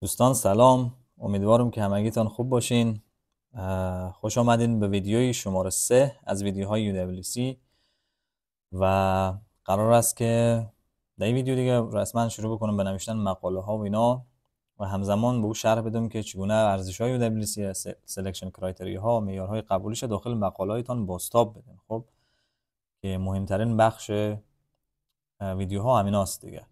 دوستان سلام، امیدوارم که همگیتان خوب باشین. خوش آمدین به ویدیوی شماره 3 از ویدیوهای UWC و قرار است که در این ویدیو دیگه رسما شروع بکنم به نوشتن مقاله ها و اینا و همزمان به او شرح بدم که چگونه ارزش های UWC سلکشن کرایتریا ها و معیارهای قبولیش داخل مقاله هایتان بازتاب بدین. خب که مهمترین بخش ویدیوها همیناست دیگه.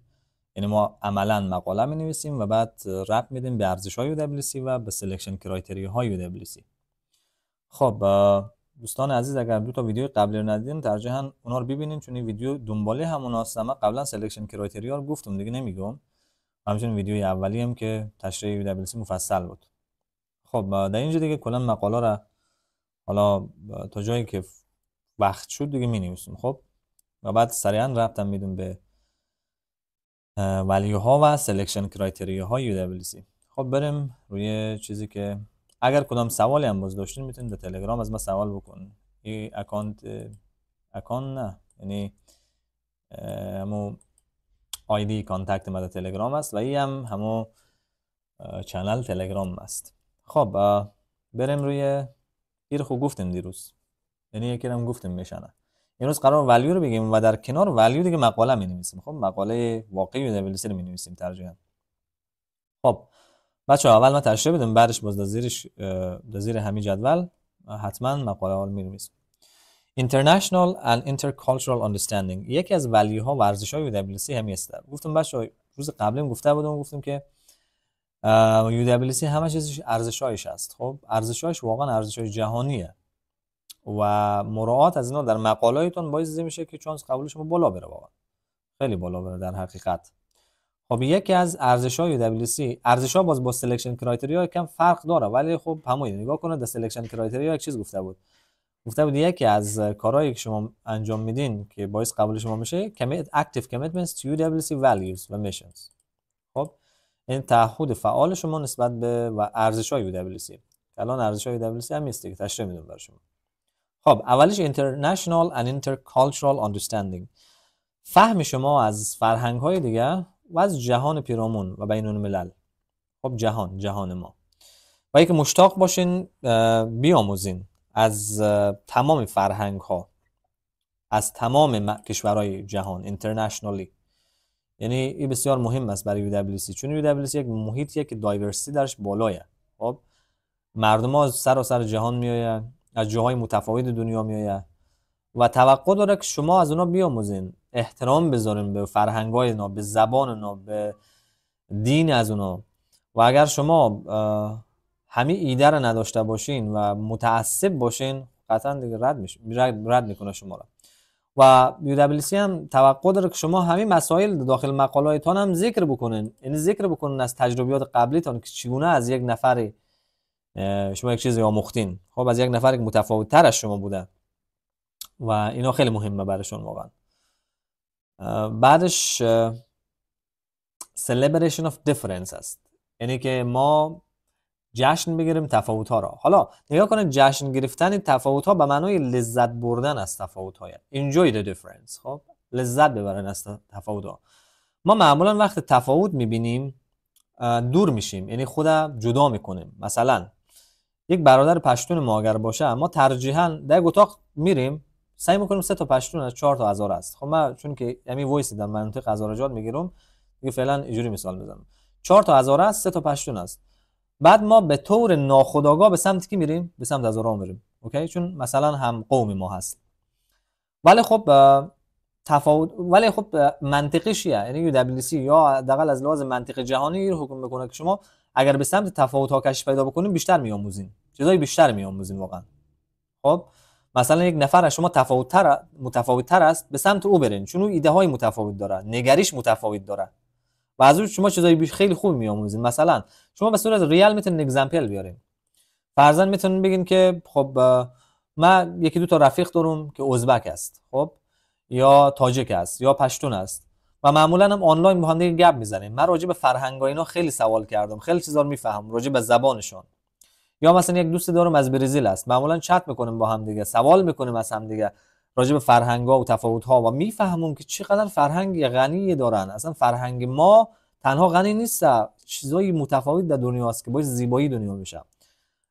یعنی ما عملا مقاله می نویسیم و بعد ربط میدیم به ارزش های UWC و به سلکشن کرایتریا های UWC. خب دوستان عزیز، اگر دو تا ویدیو قبلی رو ندیدین ترجیحاً اونا رو ببینین، چون این ویدیو دنباله هموناست. من قبلا سلکشن کرایتریا رو گفتم دیگه، نمیگم. همچنین ویدیوی اولی هم که تشریح UWC مفصل بود. خب در اینجا دیگه کلا مقاله را حالا تا جایی که وقت شد دیگه می نویسیم. خب و بعد سریعا ربطم میدم به ولیو ها و سلکشن کرایتریا های UWC. خب بریم روی چیزی که اگر کدام سوالی هم باز داشتین میتونید در تلگرام از ما سوال بکنین. این اکانت نه، یعنی همو آیدی کانتکت ما در تلگرام است و این هم همو چنل تلگرام است. خب بریم روی این رو گفتیم دیروز، یعنی یکی هم گفتیم میشنه. امروز قرار ولیو رو بگیم و در کنار ولیو دیگه مقاله می نویسیم. خب مقاله واقعی UWC رو می نویسیم ترجیحاً. خب بچه اول من تشریح بدم، بعدش باز در زیر همین جدول حتما مقاله ها رو می نویسیم. International and Intercultural Understanding یکی از ولیو ها و ارزش های UWC همین است. گفتم بچه روز قبلیم گفتم که UWC همه چیزش ارزشایش است. خب ارزشایش واقعا ارزشای جهانیه و مراعات از اینا در مقاله‌تون باعث میشه که چانس قبول شما بالا بره، واقعا خیلی بالا بره در حقیقت. خب یکی از ارزش‌های UWC، ارزش‌ها باز با سلکشن کرایتریا کم فرق داره، ولی خب همون نگاه کنید در سلکشن کرایتریا یک چیز گفته بود یکی از کارهایی که شما انجام میدین که باعث قبول شما میشه active commitments to UWC values و missions. خب این تعهد فعال شما نسبت به و ارزش‌های UWC. الان ارزش‌های UWC هم است که تشریح میدم برای شما. خب اولیش international and intercultural understanding، فهم شما از فرهنگ‌های دیگه و از جهان پیرامون و بین الملل. خب جهان ما و اینکه مشتاق باشین بیاموزین از تمام فرهنگ‌ها از تمام کشورهای جهان internationally. یعنی این بسیار مهم است برای UWC، چون UWC یک محیطیه که دایورسیتی درش بالایه. خب مردم‌ها از سراسر جهان میآیند، از جاهای متفاوت دنیا میآیند و توقع داره که شما از اونا بیاموزین، احترام بذارین به فرهنگ‌های اونا، به زبان اونا، به دین از اونا. و اگر شما همین ایده رو نداشته باشین و متعصب باشین قطعا دیگه رد میکنه شما را. و UWC هم توقع داره که شما همین مسائل داخل مقاله‌تان هم ذکر بکنین، یعنی ذکر بکنین از تجربیات قبلیتان که چگونه از یک نفر شما یک چیزی آموختین، خب از یک نفر که متفاوت‌تر از شما بوده و اینا خیلی مهمه براشون واقعا. بعدش celebration of difference است، یعنی که ما جشن بگیریم تفاوت ها را. حالا نگاه کنید، جشن گرفتن تفاوت ها به معنای لذت بردن از تفاوت های enjoy the difference. خب لذت ببرن از تفاوت ها. ما معمولا وقت تفاوت میبینیم دور میشیم، یعنی خود جدا میکنیم. مثلا یک برادر پشتون ما اگر باشه، ما ترجیحاً در اتاق میریم سعی میکنیم 3 تا پشتون از 4 تا هزار است. خب من چون که همین وایس در منطقه هزارجات میگیرم دیگه، فعلا اینجوری مثال میزنم، 4 تا هزار است، 3 تا پشتون است. بعد ما به طور ناخودآگاه به سمت کی میریم؟ به سمت هزارا میریم. اوکی، چون مثلا هم قوم ما هست. ولی خب منطقیش یعنی UWC یا حداقل از لحاظ منطق جهانی رو حکم میکنه که شما اگر به سمت تفاوت ها کشف پیدا بکنین بیشتر میآموزین، چیزای بیشتر میآموزین واقعا. خب مثلا یک نفر از شما متفاوت‌تر است، به سمت او برین، چون او ایده های متفاوت داره، نگریش متفاوت داره و از اون شما چیزای خیلی خوب میآموزین. مثلا شما به صورت ریال میتونین اگزمپل بیارین. فرضاً میتونین بگین که خب من یکی دو تا رفیق دارم که ازبک است، خب یا تاجیک است یا پشتون است و معمولا هم آنلاین با هم دیگه گپ میزنیم. من راجع به فرهنگای اینا خیلی سوال کردم، خیلی چیزا رو میفهمم راجع به زبانشون. یا مثلا یک دوست دارم از برزیل است، معمولا چت میکنیم با هم دیگه، سوال میکنیم از هم دیگه راجع به فرهنگ‌ها و تفاوت‌ها و میفهمم که چقدر فرهنگ غنی دارن. اصلا فرهنگ ما تنها غنی نیست، چیزای متفاوت در دنیا هست که باعث زیبایی دنیا میشه.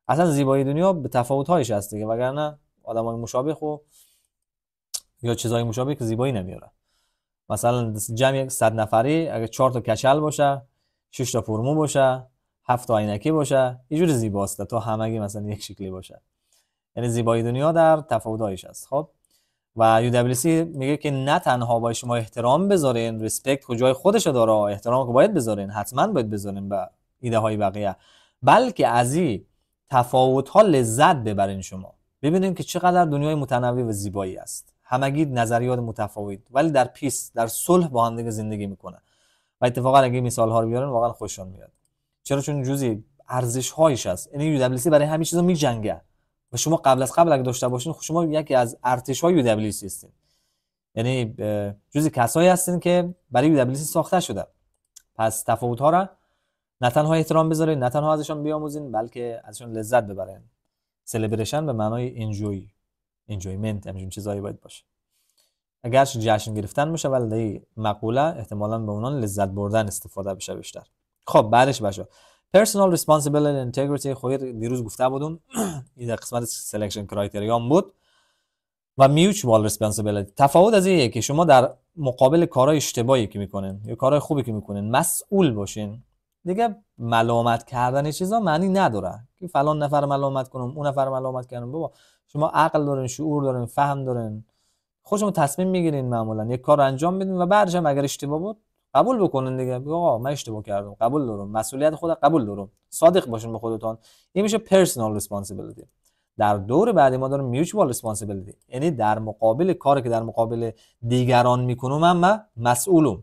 اصلا زیبایی دنیا به تفاوت‌هایش هست دیگه، وگرنه آدمای مشابه خو یا چیزای مشابه که زیبایی نمیاره. مثلا جمع 100 نفری اگه 4 تا کچل باشه، 6 تا فرمو باشه، 7 تا عینکی باشه، یه جور زیباست تا همگی مثلا یک شکلی باشه. یعنی زیبایی دنیا در تفاوت‌هایش است. خب و UWC میگه که نه تنها باید شما احترام بذارین، ریسپکت کجای خودش داره، احترام که باید بذارین، حتما باید بذارین به ایده های بقیه، بلکه از این تفاوت ها لذت ببرین. شما ببینین که چقدر دنیای متنوع و زیبایی است، همگی نظریات متفاوت ولی در پیس، در صلح با هم دیگه زندگی میکنه. و اتفاقا اگه مثال ها رو بیارن واقعا خوششون میاد. چرا؟ چون جزئی ارزش هایش است. یعنی UWC برای همین چیزا میجنگه و شما قبل اگه داشته باشین، شما یکی از ارتش‌های UWC هستین. یعنی جزئی کسایی هستین که برای UWC ساخته شده. پس تفاوت‌ها را نه تنها احترام بذارین، نه تنها ازشون بیاموزین، بلکه ازشون لذت ببرین. سلبریشن به معنای انجویمنت، همین چیزایی باید باشه. اگرچه جشن گرفتن میشه، ولی مقوله احتمالاً به اونان لذت بردن استفاده بشه بیشتر. خب بعدش باشه personal responsibility and integrity. خود دیروز گفته بودم این قسمت سelection criteria بود. و mutual responsibility، تفاوت از اینه که شما در مقابل کارهای اشتباهی که میکنین یا کارهای خوبی که میکنین مسئول باشین. دیگه ملامت کردن چیزا معنی نداره که فلان نفر ملامت کنم، اون نفر ملامت کنم. بابا شما عقل دارین، شعور دارین، فهم دارین، خودتون تصمیم میگیرین معمولا یک کار انجام بدین و بعدش هم اگر اشتباه بود قبول بکنین دیگه. بگو آقا من اشتباه کردم، قبول دارم، مسئولیت خودم قبول دارم. صادق باشین به خودتون. این میشه personal responsibility. در دور بعدی ما داریم mutual responsibility، یعنی در مقابل کاری که در مقابل دیگران میکنم من مسئولم.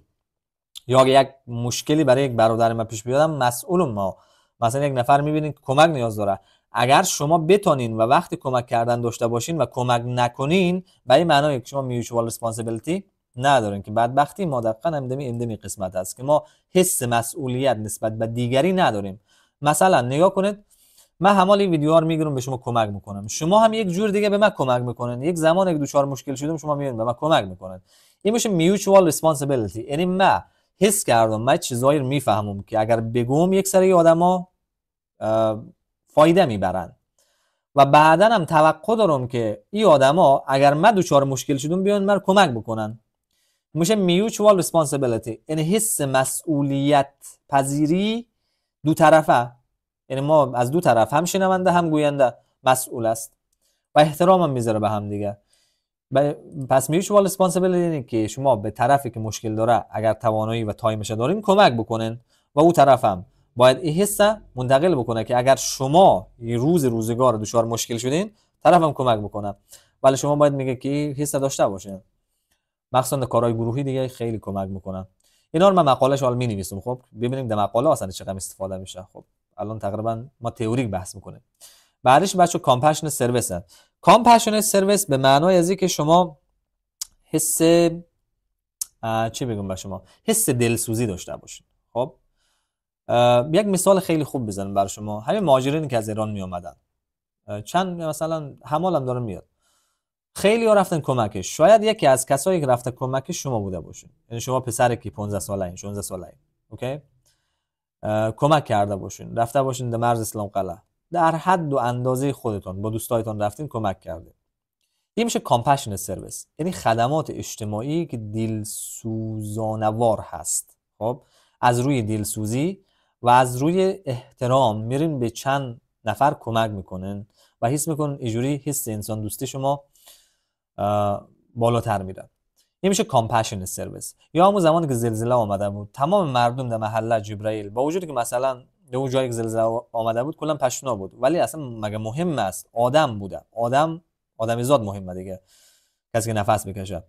یا اگه یک مشکلی برای یک برادر من پیش بیادم مسئولم. ما مثلا یک نفر میبینین که کمک نیاز داره، اگر شما بتونین و وقت کمک کردن داشته باشین و کمک نکنین، به این معنی که شما mutual responsibility ندارین، که بدبختی ما دقیقاً اندمی قسمت است که ما حس مسئولیت نسبت به دیگری نداریم. مثلا نگاه کنید، من همال این ویدیوها رو میگیرم به شما کمک میکنم، شما هم یک جور دیگه به من کمک میکنین. یک زمان یک دوچار مشکل شدم شما میاد به من کمک میکنین. این میشه mutual responsibility. یعنی من حس کردم، من چیزایی رو میفهمم که اگر بگم یک سری آدما فایده میبرن و بعداً هم توقع دارم که این آدما اگر من دوچار مشکل شدم بیان من کمک بکنن. میشه mutual responsibility، یعنی حس مسئولیت پذیری دو طرفه. یعنی ما از دو طرف، هم شنونده هم گوینده مسئول است و احترام هم میذاره به هم دیگه. پس mutual responsibility اینه که شما به طرفی که مشکل داره اگر توانایی و تایمش دارین کمک بکنین و اون طرف هم باید این حس منتقل بکنه که اگر شما روزگار دچار مشکل شدین طرف هم کمک بکنه. ولی شما باید میگه که حس داشته باشین. مخصوصا در کارهای گروهی دیگه خیلی کمک میکنه. اینا رو من مقاله‌اش حال می‌نویسم. خب ببینیم در مقاله اصلا چقدر استفاده میشه. خب الان تقریبا ما تئوریک بحث میکنیم. بعدش بچه compassionate service هست. compassionate service به معنای از اینکه شما حس چی بگم به شما، حس دلسوزی داشته باشین. خب یک مثال خیلی خوب بزنم برای شما. همین مهاجرینی که از ایران می اومدن، چند مثلا حمال هم داره میاد، خیلی ها رفتن کمکش. شاید یکی از کسایی که رفته کمکش شما بوده باشه. یعنی شما پسری که 15 ساله‌این، 16 ساله‌این، اوکی، کمک کرده باشین، رفته باشین در مرز اسلام قلعه، در حد و اندازه خودتون با دوستایتون رفتین کمک کرده. این میشه compassionate service، یعنی خدمات اجتماعی که دلسوزانوار هست. خب از روی دلسوزی و از روی احترام میرین به چند نفر کمک میکنن و حس میکنن اینجوری حس انسان دوستی شما بالاتر میره. این میشه compassionate service. یا همون زمانی که زلزله آمده بود، تمام مردم در محله جبرائیل، با وجودی که مثلا در اون جایی که زلزله آمده بود کلا پشتونا بود، ولی اصلا مگه مهم است؟ آدم بوده، آدمی زاد مهمه دیگه، کسی که نفس بکشه.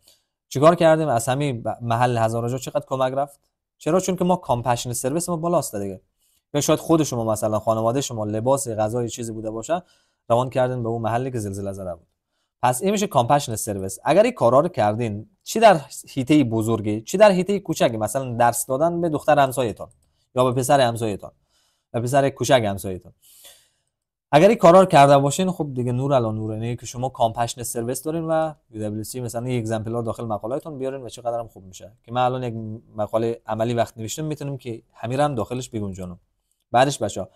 چیکار کردیم؟ از همین محل هزار جا چقدر کمک رفت. چرا؟ چون که ما compassionate service ما بالاست دیگه. یا شاید خود شما مثلا خانواده شما لباس، غذای چیزی بوده باشه، روان کردین به اون محلی که زلزله زده بود. پس این میشه compassionate service. اگر این کارا رو کردین، چی در حیطه بزرگی، چی در حیطه کوچکی، مثلا درس دادن به دختر همسایه‌تون یا به پسر همسایه‌تون، به پسر کوچک همسایه‌تون، اگر این کارا رو کرده باشین خب دیگه نور علی نور، یعنی که شما کامپشن سرویس دارین و UWC مثلا یک اگزمپل رو داخل مقالهاتون بیارین و چقدر هم خوب میشه که من الان یک مقاله عملی وقت نوشتم میتونم که همین هم داخلش بگنجونم. بعدش بچا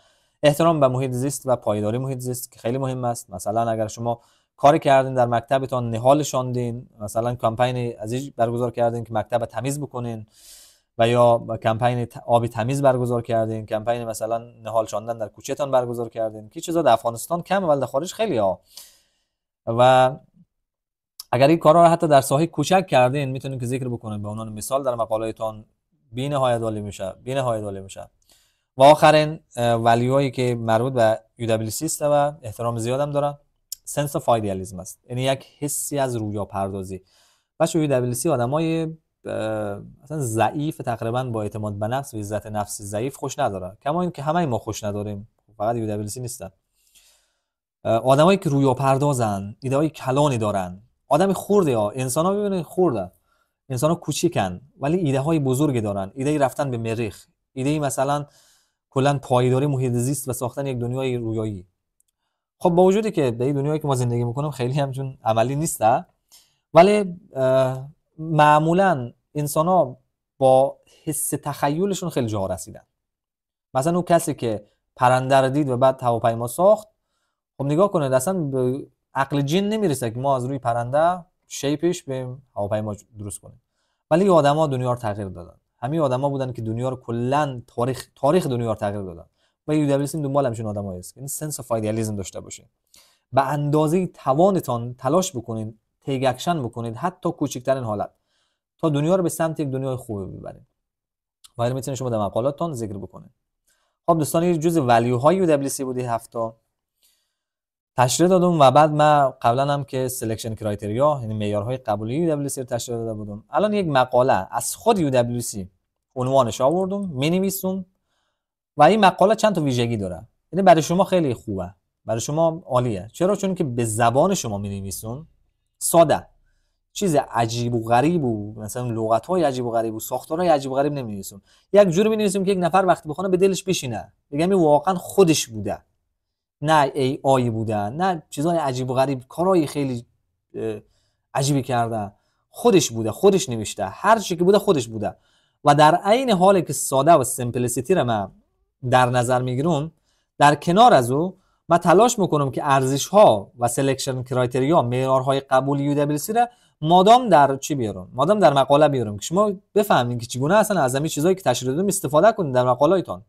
احترام به محیط زیست و پایداری محیط زیست که خیلی مهم است. مثلا اگر شما کاری کردین در مکتبتون نهال شاندین، مثلا کمپین عزیز برگزار کردین که مکتب تمیز بکنین و یا کمپین آب تمیز برگزار کردین، کمپین مثلا نهال شاندن در کوچه‌تان برگزار کردین که چیزا در افغانستان کمه ولی در خارج خیلی ها. و اگر این کارا رو حتی در ساحه کوچک کردین میتونین که ذکر بکنین به عنوان مثال در مقالهتون، بی‌نهایت عالی میشه، بی‌نهایت عالی میشه. و آخرین ولیوهایی که مربوط به UWC است و احترام زیادم دارن، سنس اف ایدئالیسم است، یعنی یک حسی از رویا پردازی. بچه UWC آدمای مثلا ضعیف تقریبا با اعتماد به نفس و عزت نفسی ضعیف خوش نداره، کما اینکه همه ما خوش نداریم، فقط UWC نیستن. آدمایی که رویا پردازن، ایده های کلانی دارن، آدم خرده ها، انسان ها ببینید خرده، انسان ها کوچیکن ولی ایده های بزرگی دارن، ایده رفتن به مریخ، ایده مثلا کلا پایداری محیط زیست و ساختن یک دنیای رویایی. خب با وجودی که به این دنیایی که ما زندگی میکنیم خیلی همچون عملی نیسته، ولی معمولا انسان ها با حس تخیلشون خیلی جا رسیدن. مثلا اون کسی که پرنده رو دید و بعد هواپیما ساخت، خب نگاه کنید اصلا به عقل جن نمیرسه که ما از روی پرنده شیپش به هواپیما درست کنیم، ولی آدما دنیا رو تغییر دادن. همین آدما بودن که دنیا رو کلا تاریخ دنیا رو تغییر دادن. و UWC دنبال همشون آدمایی است که این سنس اف ایدئالیسم داشته باشین، به اندازه توانتان تلاش بکنید، تیک اکشن بکنید، حتی کوچکترین حالت، تا دنیا رو به سمت یک دنیای خوب ببرید. و اینو میتونید شما در مقالاتتون ذکر بکنید. خب دوستان این جزء ولیوهای UWC بودی هفته تشریح دادم و بعد من قبلا هم که سلکشن کرایتریا یعنی معیارهای قبولی UWC رو تشریح داده بودم. الان یک مقاله از خود UWC عنوانش آوردم می‌نویسم و این مقاله چند تا ویژگی داره، یعنی برای شما خیلی خوبه، برای شما عالیه. چرا؟ چون که به زبان شما می‌نویسم، ساده، چیز عجیب و غریب و مثلا لغت‌های عجیب و غریب و ساختارهای عجیب و غریب نمی‌نویسم. یک جوری می‌نویسم که یک نفر وقتی بخونه به دلش بشینه، بگم این واقعا خودش بوده، نه ای آی بوده، نه چیزای عجیب و غریب، کارهای خیلی عجیبی کرده، خودش بوده، خودش نوشته، هر چی که بوده خودش بوده. و در عین حالی که ساده و سیمپلیسیتی رو من در نظر میگیرم، در کنار از او من تلاش میکنم که ارزش ها و سلکشن کرایتریا، معیارهای قبول UWC را مادام در چی بیارم، مادام در مقاله بیارم که شما بفهمید که چگونه اصلا از همین چیزایی که تشریح دادم استفاده کنید در مقاله‌تون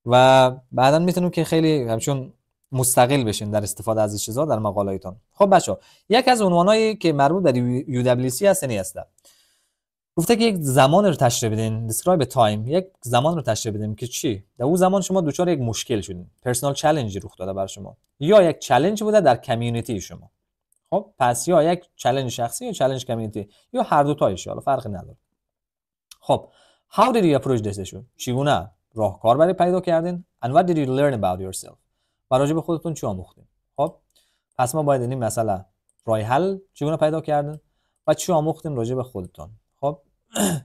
و بعدا میتونم که خیلی همچون مستقل بشین در استفاده از این چیزا در مقاله‌تون. خب بچا یک از عنوانایی که مربوط به UWC هست گفته که یک زمان رو تشریح بدین، describe a time، یک زمان رو تشریح بدین که چی؟ در اون زمان شما دچار یک مشکل شدین، پرسونال چالنجی رخ داده بر شما، یا یک چالش بوده در کامیونیتی شما. خب پس یا یک چالش شخصی یا چالش کامیونیتی یا هر دو تایش، حالا فرقی نداره. خب how did you approach this issue؟ چگونه راهکار برای پیدا کردین؟ and what did you learn about yourself؟ و راجع به خودتون چی آموختین؟ خب پس ما باید این مسئله راه حل چگونه پیدا کردین و چی آموختین راجع به خودتون. خب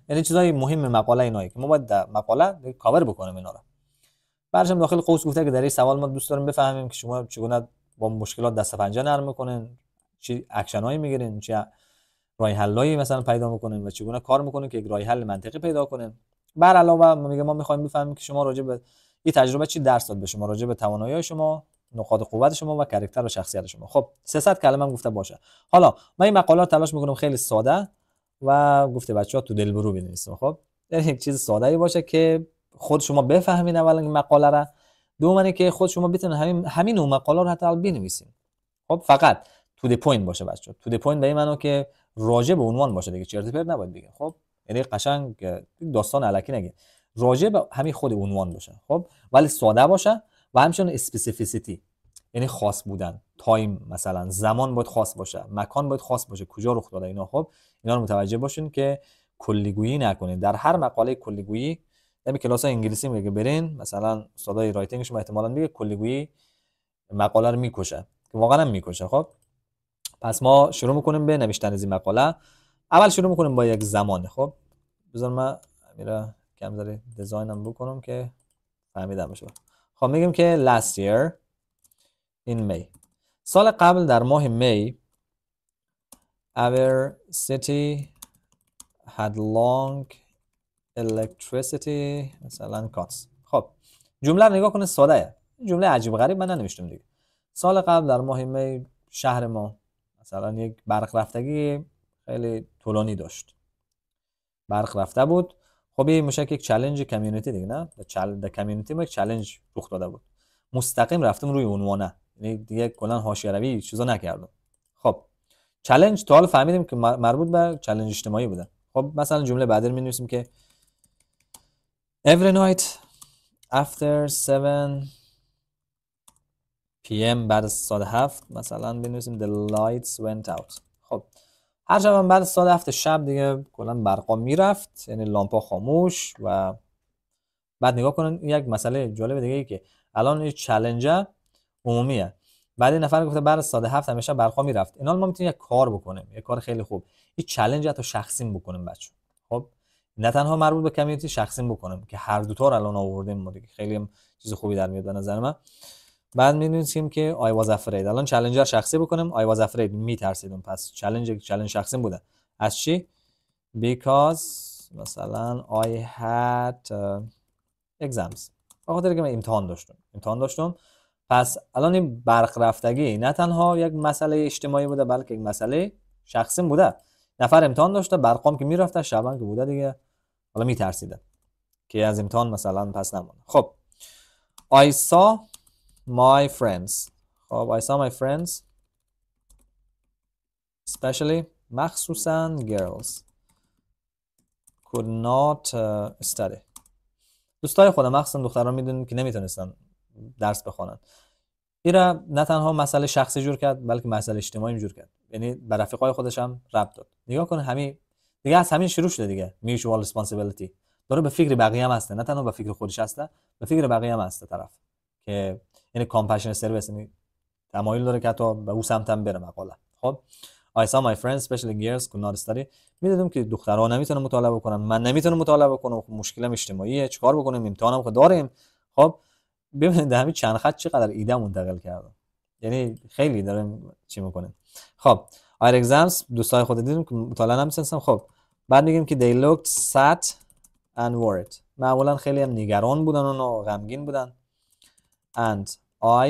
یعنی چیزای مهم مقاله اینایی که ما باید در مقاله کاور بکنیم اینا رو. برشم داخل قوس گفته که در این سوال ما دوست داریم بفهمیم که شما چگونه با مشکلات دست پنجه نرم میکنین، چی اکشنایی میگیرین، چه راه حلایی مثلا پیدا میکنین و چگونه کار میکنین که یک راه حل منطقی پیدا کنین. بر علاوه میگم ما میخوایم بفهمیم که شما راجع به این تجربه چی درس داد به شما، راجع به توانایی شما، نقاط قوت شما و کاراکتر و شخصیت شما. خب 300 کلمه هم گفته باشه. حالا من این مقاله رو تلاش میکنم خیلی ساده و گفته بچه‌ها تو دلبرو بنویسن. خب یعنی یک چیز ساده‌ای باشه که خود شما بفهمین اولا این مقاله را، دوم که خود شما بتونین همین اون مقاله رو حتی بنویسین. خب فقط تو دی پوینت باشه بچه‌ها. تو دی پوینت به این معنی که راجع به عنوان باشه دیگه، چرت و پرت نباید بگین. خب یعنی قشنگ داستان الکی نگه، راجع به همین خود عنوان باشه. خب ولی ساده باشه و همچنین اسپسیفیسیتی، یعنی خاص بودن، تایم مثلا زمان باید خاص باشه، مکان باید خاص باشه، کجا رخ داده اینا. خب اینا رو متوجه باشین که کلیگویی نکنید. در هر مقاله کلیگویی، همین کلاس انگلیسی میگه برین مثلا استادای رایتینگ شما احتمالاً میگه کلیگویی مقاله رو میکشه که واقعا هم میکشه. خب پس ما شروع میکنیم به نوشتن از این مقاله. اول شروع میکنیم با یک زمان. خب بذار من میره کم دیزاینم بکنم که فهمیدم بشه. خب میگیم که last year in May. سال قبل در ماه می our city had long electricity مثلا cuts. خب جمله رو نگاه کنه، ساده. جمله عجیب غریب من ننوشتم دیگه. سال قبل در ماه می شهر ما مثلا یک برق رفتگی خیلی طولانی داشت. برق رفته بود. خب این میشه یک چالش کمیونیتی دیگه، نه؟ در کمیونیتی ما یک چالش رخ داده بود. مستقیم رفتم روی عنوانه، یعنی دیگه کلا حاشیه روی چیزا نکردم. خب چالش تا حالا فهمیدیم که مربوط به چالش اجتماعی بوده. خب مثلا جمله بعدی رو می‌نویسیم که every night after 7 PM بعد از ساعت 7 مثلا بنویسیم the lights went out. خب هر شب بعد از ساعت 7 شب دیگه کلا برقا میرفت، یعنی لامپا خاموش. و بعد نگاه کنن یک مسئله جالب دیگه ای که الان این چالش عمومیه. بعد این نفر گفته بعد از ساعت 7 همیشه برقا میرفت. اینا ما میتونیم یک کار بکنیم، یک کار خیلی خوب. این چالش رو شخصی بکنیم بچه. خب نه تنها مربوط به کمیونیتی، شخصی بکنیم که هر دو تا رو الان آوردیم ما دیگه. خیلی هم چیز خوبی در میاد به نظر من. بعد می‌نویسیم که I was afraid. الان چالنجر شخصی بکنیم. I was afraid، میترسیدم. پس چالش شخصی بوده. از چی؟ Because مثلا I had exams. بخاطر که من امتحان داشتم. پس الان این برق رفتگی نه تنها یک مسئله اجتماعی بوده بلکه یک مسئله شخصی بوده. نفر امتحان داشته، برقام که میرفته، شبان که بوده دیگه، حالا میترسیده که از امتحان مثلا پس نمونه. خب I saw my friends. خب I saw my friends especially مخصوصا girls could not study. دوستای خودم مخصوصا دختران میدونن که نمیتونستن درس بخونن. اینا نه تنها مسئله شخصی جور کرد بلکه مسئله اجتماعی جور کرد، یعنی به رفیقای خودش هم ربط داد. نگاه کن همین دیگه، از همین شروع شده دیگه. mutual responsibility داره به فکر بقیه هم هسته، نه تنها به فکر خودش هسته، به فکر بقیه هم هسته طرف. که یعنی compassionate service، یعنی تمایل داره که تو به اون سمت هم بره مقاله. خب I saw my friends especially girls could not study. میدیدم که دخترها نمیتونن مطالعه بکنن، من نمیتونم مطالعه بکنم، مشکلم اجتماعیه، چیکار بکنیم؟ امتحانم که داریم. خب ببینید همین چند خط چقدر ایده منتقل کردم، یعنی خیلی داریم چی میکنیم. خب our exams دوستای خود دیدیم که مطالعه نمیتونستم. خب بعد میگیم که they looked sad and worried. معمولا خیلی هم نگران بودن و غمگین بودن. and I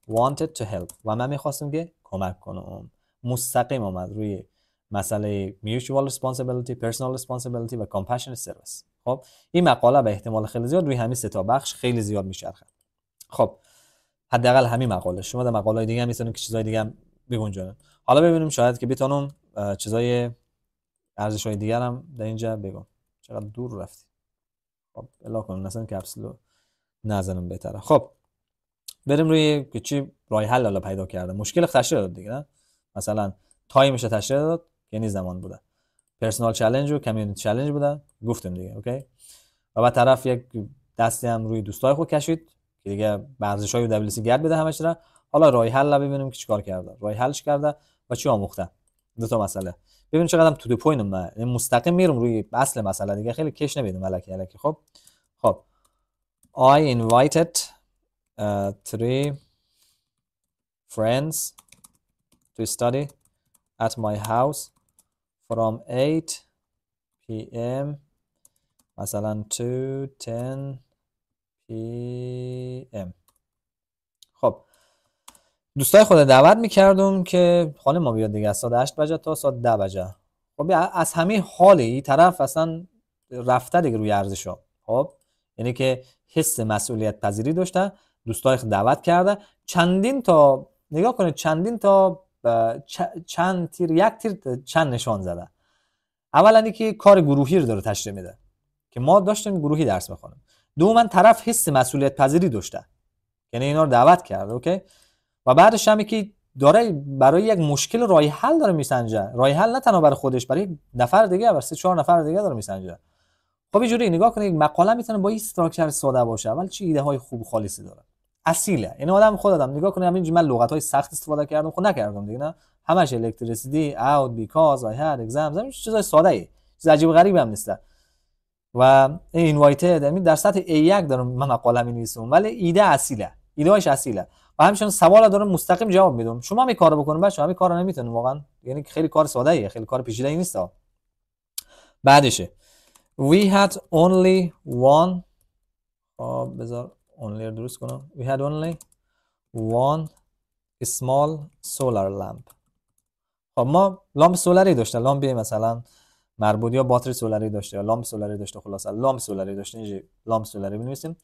wanted to help. و من میخواستم که کمک کنم. مستقیم آمد روی مسئله mutual responsibility، personal responsibility و compassionate service. خب این مقاله به احتمال خیلی زیاد روی همین سه تا بخش خیلی زیاد میچرخه. خب حداقل همین مقاله. شما در مقاله‌های دیگه هم میتونید که چیزای دیگه هم بگنجونید. حالا ببینیم شاید که بتونم چیزای ارزش‌های دیگر هم در اینجا بگم. چقدر دور رفتی. خب الا کنم مثلا کپسولو نزنم بهتره. خب بریم روی که چی راه حل حالا پیدا کرده. مشکل تشریح داد دیگه، نه؟ مثلا تایمش تشریح داد، یعنی زمان بوده. پرسونال چالش و کمیونیتی چالش بوده، گفتم دیگه. اوکی. و بعد طرف یک دستی هم روی دوستای خود کشید که دیگه ورزش‌های WC گرد بده همش را. حالا راه حل ببینیم که چیکار کرده، راه حلش کرده و چی آموخته. دو تا مسئله. ببین چقدر تو دو پوینت من مستقیم میرم روی اصل مسئله دیگه، خیلی کش نمیدم الکی. خب I invited 3 friends to study at my house from 8 PM مثلا to 10 PM. خب دوستای خود دعوت میکردم که خانه ما بیاد دیگه از ساعت 8 بجه تا ساعت 10 بجه. خب از همه حال این طرف اصلا رفته دیگه روی ارزشا. خب یعنی که حس مسئولیت پذیری داشته، دوستای خود دعوت کرده، چندین تا نگاه کنید، چندین تا چند تیر، یک تیر چند نشان زده. اولا که کار گروهی رو داره تشریح میده که ما داشتیم گروهی درس بخونیم. دوما طرف حس مسئولیت پذیری داشته، یعنی اینا رو دعوت کرده. اوکی. و بعدش هم که داره برای یک مشکل راه حل داره میسنجه. راه حل نه تنها برای خودش، برای نفر دیگه، برای 3-4 نفر دیگه داره میسنجه. خب اینجوری نگاه کنید، مقاله میتونه با این استراکچر ساده باشه، ولی چه ایده های خوب خالصی داره. اصیله. یعنی آدم نگاه کنید، همین من لغت های سخت استفاده کردم، خب نکردم دیگه، نه همش electricity out because I had exams، همین چیزای ساده ای، چیز عجیب غریبی هم نیست. و اینوایتد همین در سطح A1 دارم من مقاله می‌نویسم، ولی ایده اصیله، ایده‌اش اصیله. و همچنین سوال دارم مستقیم جواب میدم. شما هم این کارو بکنید بچه‌ها، همین کارو نمیتونید واقعا، یعنی خیلی کار ساده ایه، خیلی کار پیچیده ای نیست. بعدشه we had only one. خب بذار only رو درست کنم. we had only one small solar lamp. خب ما لامپ سولاری داشته، لامپ مثلا مربوط یا باتری سولاری داشته یا لامپ سولاری داشته، خلاصه لامپ سولاری داشته. اینجا لامپ سولاری بنویسیم.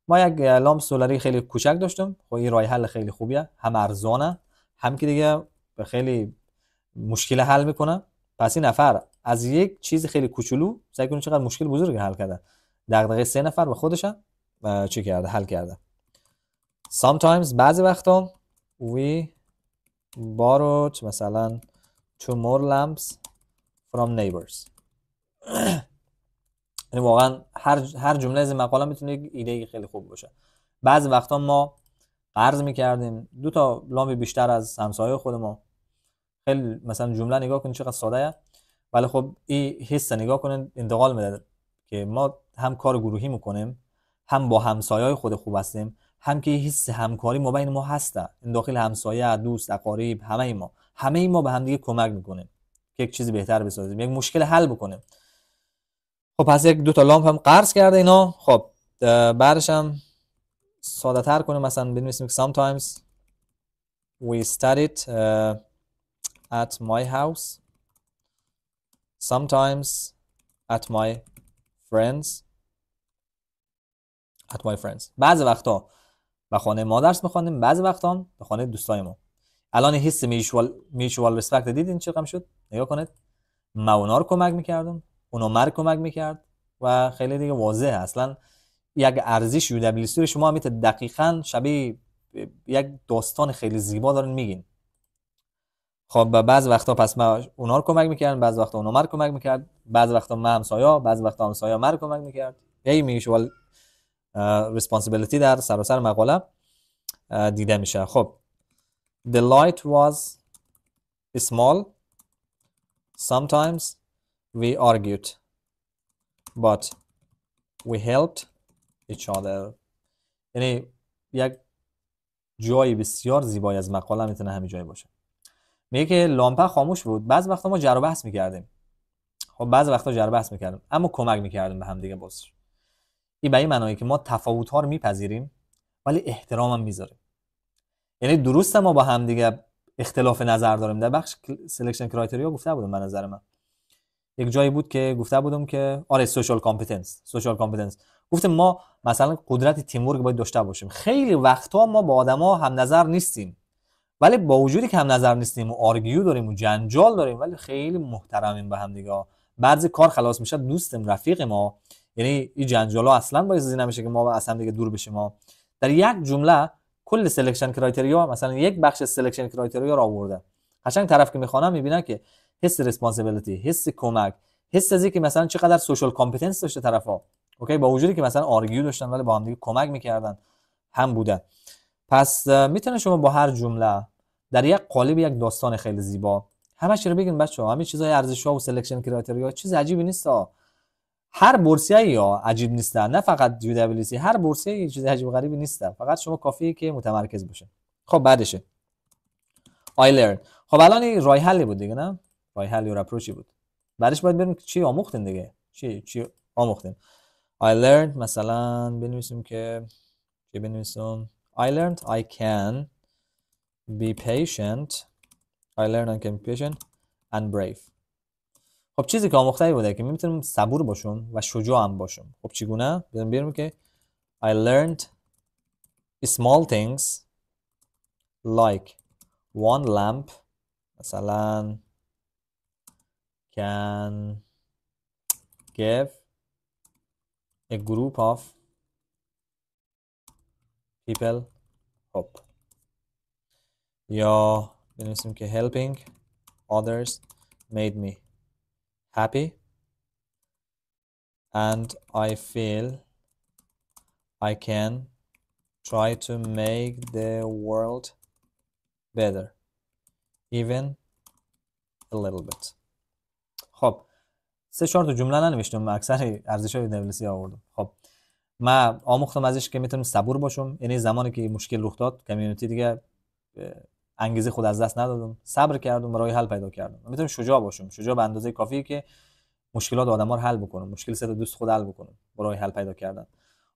ما یک لامپ سولاری خیلی کوچک داشتم. خب این راه حل خیلی خوبیه، هم ارزانه، هم که دیگه خیلی مشکل حل میکنه. پس این نفر از یک چیز خیلی کوچولو سعی کنه چقدر مشکل بزرگ حل کرده. دغدغه 3 نفر به خودش چی کرده؟ حل کرده. sometimes بعضی وقتا we borrowed مثلا 2 more lamps from neighbors. یعنی واقعا هر جمله از این مقاله میتونه یک ایده خیلی خوب باشه. بعضی وقتا ما قرض میکردیم 2 تا لامپ بیشتر از همسایه خود ما. خیلی مثلا جمله نگاه کنید چقدر ساده، ولی خب این حس نگاه کنید انتقال میده که ما هم کار گروهی میکنیم، هم با همسایه‌های خود خوب هستیم، هم که حس همکاری ما بین ما هسته. این داخل همسایه، دوست، اقارب، همه ما به هم دیگه کمک میکنیم که یک چیز بهتر بسازیم، یک مشکل حل بکنیم. خب پس 1-2 تا لامپ هم قرض کرده اینا. خب بعدش هم ساده تر کنیم، مثلا بنویسیم sometimes we studied at my house, sometimes at my friends. بعضی وقتا به خانه ما درس می‌خوانیم، بعضی وقتا به خانه دوستای ما. الان حس میچوال ریسپکت دیدین چه کم شد؟ نگاه کنید. ما اونا رو کمک می‌کردم، اونا مرا کمک می‌کرد و خیلی دیگه واضحه. اصلا یک ارزش UWC شما میت دقیقاً شبیه یک داستان خیلی زیبا دارن میگین. خب بعضی وقتا پس ما اونا رو کمک می‌کردم، بعضی وقتا اونا مرا کمک می‌کرد، بعضی وقتا ما همسایه‌ها، بعضی وقتا همسایه‌ها مرا کمک می‌کرد. یه میچوال ریسپانسیبیلیتی در سراسر مقاله دیده میشه. خب the light was small, sometimes we argued but we helped each other. یعنی یک جایی بسیار زیبایی از مقاله میتونه همین جایی باشه. میگه که لامپ خاموش بود، بعضی وقتا ما جر و بحث میکردیم. خب بعضی وقتا جر و بحث میکردیم اما کمک میکردیم به هم دیگه. باز این به این معنیه که ما تفاوت ها رو میپذیریم ولی احترام هم میذاریم. یعنی درسته ما با هم دیگه اختلاف نظر داریم. در بخش سلکشن کرایتریا گفته بودم، به نظر من یک جایی بود که گفته بودم که آره سوشال کامپتنس گفتم ما مثلا قدرت تیم ورک باید داشته باشیم. خیلی وقتا ما با آدما هم نظر نیستیم، ولی با وجودی که هم نظر نیستیم و آرگیو داریم و جنجال داریم، ولی خیلی محترمیم به هم دیگه. بعضی کار خلاص میشه دوستم، رفیق ما، یعنی این جنجالا اصلا باعث نمیشه که ما از هم دیگه دور بشیم. ما در یک جمله کل سلکشن کرایتریا، مثلا یک بخش سلکشن کرایتریا رو آورده. قشنگ طرف که میخوانم میبینه که حس ریسپانسیبیلیتی، حس کمک، حس از اینکه مثلا چقدر سوشال کامپتنس داشته طرفا. اوکی، با وجودی که مثلا آرگیو داشتن ولی با هم دیگه کمک میکردن هم بوده. پس میتونه شما با هر جمله در یک قالب یک داستان خیلی زیبا همش رو بگین بچه‌ها. همین چیزای ارزش‌ها و سلکشن کرایتریا چیز عجیبی نیست. هر بورسیه یا عجیب نیست، نه فقط UWC، هر بورسیه چیز عجیب غریبی نیست، فقط شما کافیه که متمرکز باشه. خب بعدشه I learned. خب الان این راه حلی بود دیگه، نه راه حل یا اپروچی بود. بعدش باید بریم چی آموختین دیگه. چی آموختین؟ I learned مثلا بنویسیم که چی بنویسم؟ I learned I can be patient. I learned I can be patient and brave. خب چیزی که آموخته بوده که میتونم صبور باشم و شجاع هم باشم. خب چگونه؟ بیارم که I learned small things like one lamp مثلا can give a group of people hope. یا بنویسیم که helping others made me happy and I feel I can try to make the world better even a little bit. خب 3-4 تا جمله ننوشتم، اکثر ارزش‌های UWC آوردم. خب من آموختم ازش که میتونم صبور باشم، یعنی زمانی که مشکل رخ داد کمیونیتی دیگه انگیزه خود از دست ندادم، صبر کردم، راه حل پیدا کردم. میتونم شجاع باشم، شجاع به اندازه کافی که مشکلات آدما رو حل بکنم، مشکل سه تا دوست خود حل بکنم، برای حل پیدا کردن.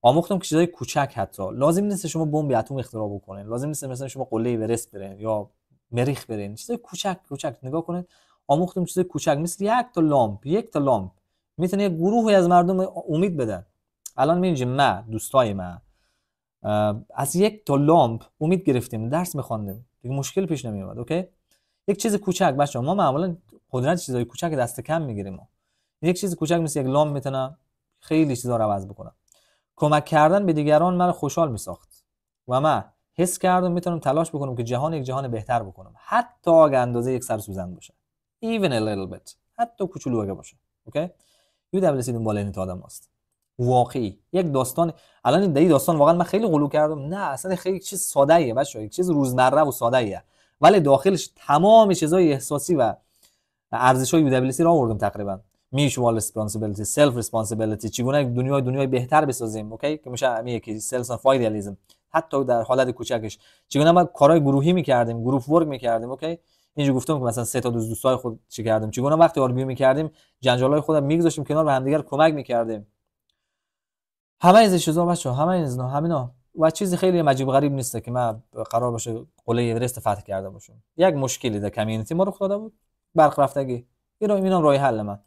آموختم که چیزای کوچک حتی لازم نیست شما بمب اتم اختراع بکنین، لازم نیست مثلا شما قله اورست برین یا مریخ برین، چیزای کوچک کوچک نگاه کنید. آموختم چیزای کوچک مثل یک تا لامپ میتونه یک گروهی از مردم امید بدن. الان می‌بینید ما دوستای ما از یک تا لامپ امید گرفتیم، درس می‌خواندیم، دیگه مشکل پیش نمیومد. اوکی، یک چیز کوچک بچه‌ها، ما معمولا قدرت چیزای کوچک دست کم میگیریم. یک چیز کوچک مثل یک لامپ میتونه خیلی چیزا رو عوض بکنه. کمک کردن به دیگران من خوشحال میساخت و من حس کردم میتونم تلاش بکنم که جهان یک جهان بهتر بکنم، حتی اگه اندازه یک سر سوزن باشه، even a little bit، حتی کوچولو اگه باشه. اوکی، UWC دنبال این آدم است واقعی. یک داستان، الان این داستان واقعا من خیلی غلو کردم، نه اصلا خیلی چیز ساده ایه بچه‌ها، یک چیز روزمره و ساده ایه، ولی داخلش تمام چیزای احساسی و ارزش‌های UWC را آوردم تقریبا. میوچوال ریسپانسیبیلیتی، سلف ریسپانسیبیلیتی، چگونه دنیای بهتر بسازیم. اوکی، که میشه همین یکی سلف فایدالیسم، حتی در حالت کوچکش چگونه ما کارهای گروهی می‌کردیم، گروپ ورک می‌کردیم. اوکی، اینجا گفتم که مثلا سه تا دوستای خود چی کردیم، چگونه وقتی آرگیو می‌کردیم جنجالای خودم می‌گذاشتیم کنار و همدیگر کمک می‌کردیم. همه از چیزا بچه‌ها، همینا و چیزی خیلی عجیب غریب نیست که ما قرار باشه قله اورست فتح کرده باشم. یک مشکلی در کامیونیتی ما رخ داده بود، برق اینا راه حل من.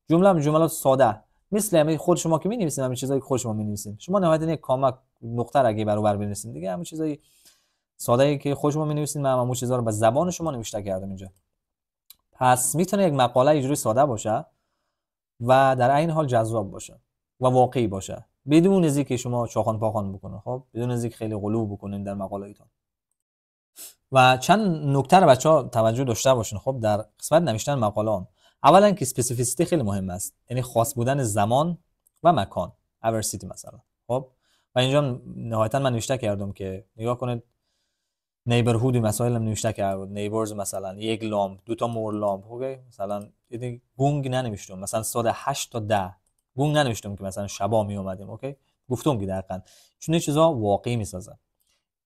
جملات ساده مثل همین خود شما که می‌نویسین، همین چیزایی که خود شما می‌نویسین، شما نهایت یک کامک نقطه را اگه برابر بنویسین دیگه، همین چیزایی ساده ای که خود شما می‌نویسین، من همون چیزا رو به زبان شما نوشته کردم اینجا. پس میتونه یک مقاله اینجوری ساده باشه و در عین حال جذاب باشه و واقعی باشه، بدون از اینکه شما چاخان پاخان بکنه، خب بدون از اینکه خیلی غلو بکنین در مقاله‌تون. و چند نکته رو بچه‌ها توجه داشته باشین. خب در قسمت نوشتن مقاله، اولا که اسپسیفیسیتی خیلی مهم است، یعنی خاص بودن زمان و مکان، اورسیتی مثلا. خب و اینجا نهایتا من نوشته کردم که نگاه کنید نیبرهود مسائل هم نوشته کردم، نیبرز مثلا یک لامپ، دو تا مور لامپ. اوکی، مثلا یعنی گونگ ننوشتم، مثلا ساعت 8 تا 10 گونگ ننوشتم که مثلا شبا می اومدیم. اوکی، گفتم که دقیقاً چون این چیزا واقعی میسازه،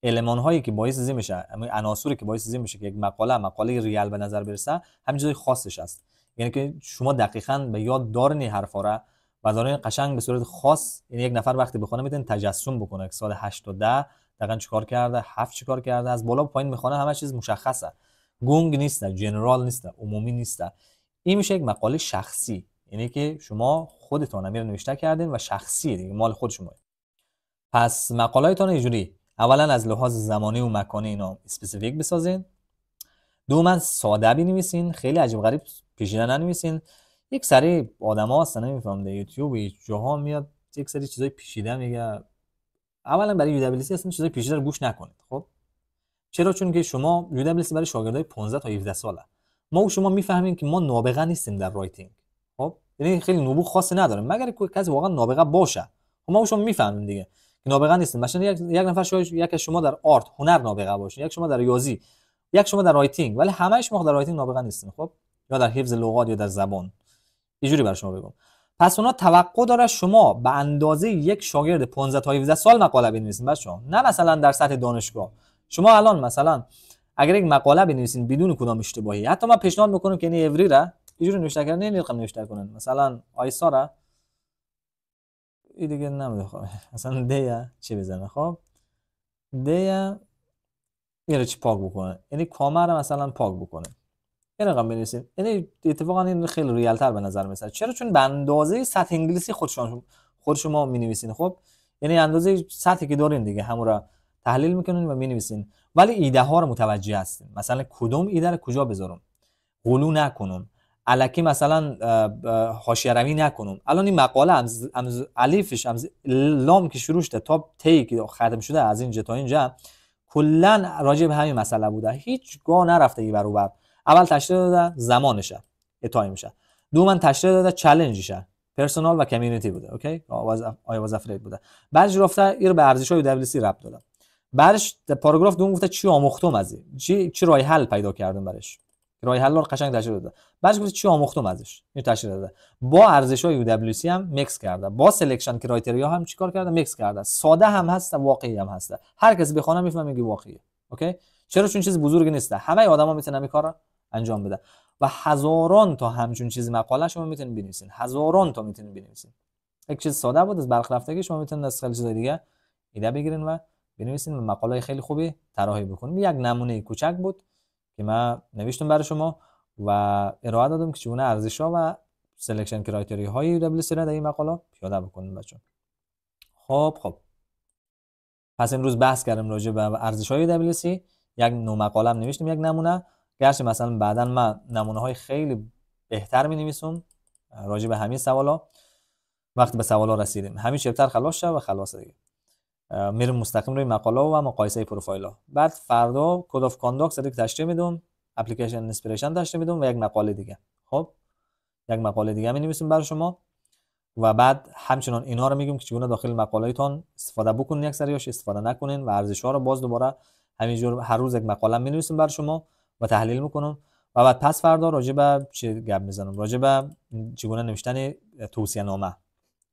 المان هایی که باعث زی میشه، عناصری که باعث زی میشه که یک مقاله ریال به نظر برسه، همین چیزای خاصش است. یعنی که شما دقیقاً به یاد دارین حرفا را و دارین قشنگ به صورت خاص، یعنی یک نفر وقتی بخونه میتونه تجسم بکنه که سال 8 تا 10 دقیقاً چیکار کرده، 7 چیکار کرده، از بالا به پایین میخونه، همه چیز مشخصه، گونگ نیست، جنرال نیست، عمومی نیست. این میشه یک مقاله شخصی، یعنی که شما خودتون امیر نوشته کردین و شخصیه دیگه، مال خود شما. پس مقاله‌تون اینجوری، اولا از لحاظ زمانی و مکانی اینا اسپسیفیک بسازین، دوما ساده بنویسین، خیلی عجیب غریب پیچیده ننویسین. یک سری آدما هستن نمیفهمم در یوتیوب جاها میاد یک سری چیزای پیچیده میگه. اولا برای UWC اصلا چیزای پیچیده رو گوش نکنید. خب چرا؟ چون که شما UWC برای شاگردای 15 تا 17 ساله، ما و شما میفهمیم که ما نابغه نیستیم در رایتینگ. خب یعنی خیلی نبوغ خاصی نداریم مگر کسی واقعا نابغه باشه. خب ما و شما میفهمیم دیگه که نابغه نیستیم. مثلا یک نفر شاید یک شما در آرت هنر نابغه باشه، یک شما در ریاضی، یک شما در رایتینگ، ولی همه شما در رایتینگ نابغه نیستین. خب یا در حفظ لغات یا در زبان، اینجوری برای شما بگم. پس اونا توقع داره شما به اندازه یک شاگرد 15 تا 17 سال مقاله بنویسین بچه‌ها، نه مثلا در سطح دانشگاه. شما الان مثلا اگر یک مقاله بنویسین بدون کدام اشتباهی، حتی من پیشنهاد میکنم که این اوری را اینجوری نوشته کردن، این رقم نوشته کنن، مثلا آیسا را این دیگه نمیده، خب مثلا دیا چی بزنه، خب دیا این رو چی پاک بکنه، یعنی کامر مثلا پاک بکنه، این رقم بنویسین. یعنی اتفاقا این خیلی ریال تر به نظر میاد. چرا؟ چون به اندازه سطح انگلیسی خود شما مینویسین. خب یعنی اندازه سطحی که دارین دیگه همون رو تحلیل میکنین و مینویسین، ولی ایده ها رو متوجه هستین. مثلا کدوم ایده رو کجا بذارم، غلو نکنم، الکی مثلا حاشیه روی نکنم. الان این مقاله الفش لام که شروع شده تا تی که ختم شده، از اینجا تا اینجا کلا راجع به همین مسئله بوده، هیچ گاه نرفته این ور اون. اول تشریح داده زمانشه، تایمشه، دوم تشریح داده چالنجشه، پرسونال و کامیونیتی بوده. اوکی، آی واز افرید بوده. بعدش رفته این رو به ارزش‌های UWC ربط داده. بعدش در پاراگراف دوم گفته چی آموختم از این، چی راه حل پیدا کردم برش. راه حل رو قشنگ تشریح داده. بعدش گفت چی آموختم ازش، اینو تشریح داده. با ارزش‌های UWC هم میکس کرده، با سلکشن کرایتریا هم چیکار کرده، میکس کرده. ساده هم هست، واقعی هم هست. هر کسی بخونه میفهمه میگه واقعیه. اوکی؟ چرا؟ چون چیز بزرگی نیست، همه آدما میتونن این کارو انجام بده و هزاران تا همچون چیز مقاله شما میتونید بنویسین، هزاران تا میتونید بنویسین. یک چیز ساده بود از برق رفتگی شما میتونید از خیلی چیزای دیگه ایده بگیرین و بنویسین و مقاله خیلی خوبی طراحی بکنین. یک نمونه کوچک بود که من نوشتم برای شما و ارائه دادم که چگونه ارزش‌ها و سلکشن کرایتریا های UWC را در این مقاله پیاده بکنین بچه‌ها. خب پس امروز بحث کردیم راجع به ارزش‌های UWC، یک نوع مقاله هم نوشتم، یک نمونه. گرچه مثلا بعداً من نمونه‌های خیلی بهتر می‌نویسم راجع به همین سوالا. وقتی به سوالا رسیدیم همین چپتر خلاص شد و خلاص دیگه میرم مستقیم روی مقاله و مقایسه پروفایل‌ها. بعد فردا کد اف کانداکت رو تشریح میدم، اپلیکیشن اینسپیریشن تشریح میدم و یک مقاله دیگه. خب یک مقاله دیگه می‌نویسم برای شما و بعد همچنان اینها رو میگم که چگونه داخل مقاله‌تون استفاده بکنین، یک سریاش استفاده نکنین و ارزش‌ها رو باز دوباره همینجور هر روز یک مقاله می‌نویسم برای شما و تحلیل می‌کنم و بعد پس فردا راجع به چی گپ می‌زنم، راجع به چگونه نوشتن توصیه‌نامه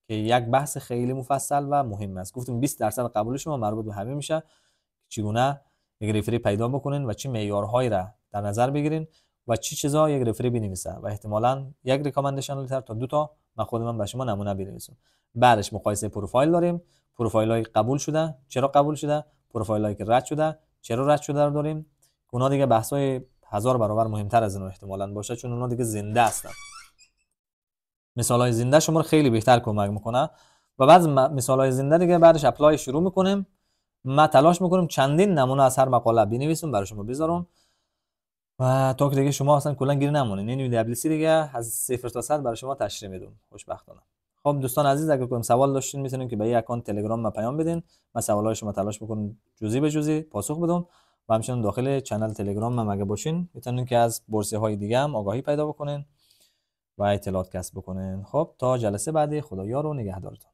که یک بحث خیلی مفصل و مهم است. گفتم 20% قبول شما مربوط به همین میشه، چگونه یک رفری پیدا بکنین و چه معیارهایی را در نظر بگیرین و چه چیزا یک رفری بنویسه و احتمالاً یک ریکامندیشن لتر تا 2 تا من خودم به شما نمونه بنویسم. بعدش مقایسه پروفایل داریم، پروفایلای قبول شده چرا قبول شده، پروفایلایی که رد شده چرا رد شده رو داریم. اونا دیگه بحث‌های 1000 برابر مهمتر از اینا احتمالاً باشه چون اونا دیگه زنده هستن. مثالای زنده شما رو خیلی بهتر کمک میکنه و بعض مثالای زنده دیگه بعدش اپلای شروع میکنیم. ما تلاش میکنیم چندین نمونه از هر مقاله بنویسیم برای شما بذارم و تا که دیگه شما اصلا کلا گیر نمونین. این UWC دیگه از 0 تا 100 برای شما تشریح میدم خوشبختانه. خب دوستان عزیز، اگر کدوم سوال داشتین میتونین که به این اکانت تلگرام ما پیام بدین. من سوالای شما تلاش میکنم جزئی به جزئی پاسخ بدم و همچنین داخل کانال تلگرام ما اگه باشین میتونین که از بورسه های دیگه هم آگاهی پیدا بکنین و اطلاعات کسب بکنین. خب تا جلسه بعدی، خدا یار و نگهدارتون.